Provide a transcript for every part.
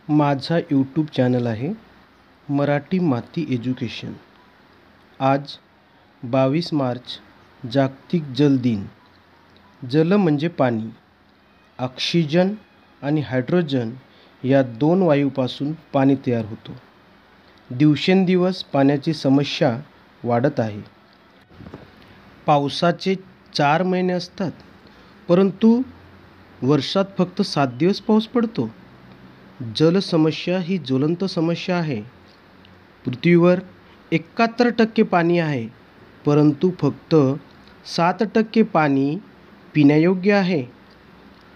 माझा YouTube channel आहे मराठी माती एज्युकेशन। आज 22 मार्च जागतिक जल दिन। जल म्हणजे पाणी। ऑक्सिजन आणि हायड्रोजन या दोन वायूपासून पाणी तयार होतो। दिवसेंदिवस पाण्याची समस्या वाढत आहे। पावसाचे 4 महिने असतात, परंतु वर्षात फक्त 7 दिवस पाऊस पडतो। जल समस्या ही ज्वलंत समस्या आहे। पृथ्वीवर 71% पाणी आहे, परंतु फक्त 7% पाणी पिण्यायोग्य आहे।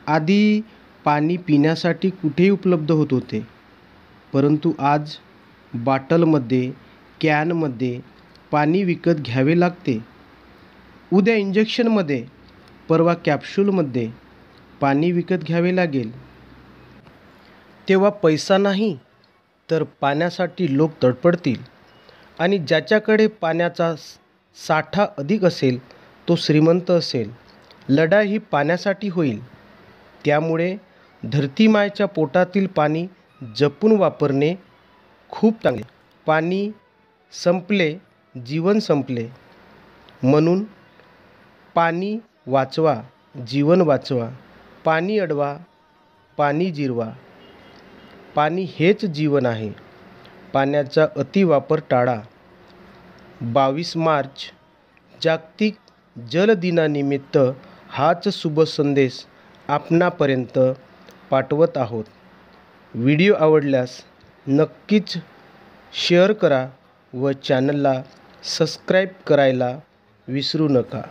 आधी पाणी पिण्यासाठी कुठेही उपलब्ध होत होते, परंतु आज बॉटलमध्ये, कॅनमध्ये पाणी विकत घ्यावे लागते। उद्या इंजेक्शनमध्ये, परवा कॅप्सूलमध्ये पाणी विकत घ्यावे लागेल। तेव्हा पैसा नाही तर पाण्यासाठी लोक तडफडतील आणि ज्याच्याकडे पाण्याचा साठा अधिक असेल तो श्रीमंत असेल। लढाई ही पाण्यासाठी होईल। त्यामुळे धरतीमायच्या पोटातील पाणी जपून वापरणे खूप चांगले। पाणी संपले, जीवन संपले। म्हणून पाणी वाचवा, जीवन वाचवा। पाणी अडवा, पाणी जिरवा। पाणी हेच जीवन आहे। पाण्याचा अतिवापर टाळा। 22 मार्च जागतिक जल दिनानिमित्त हाच शुभ संदेश आपणापर्यंत पाठवत आहोत। व्हिडिओ आवडल्यास नक्कीच शेअर करा व चॅनलला सबस्क्राईब करायला विसरू नका।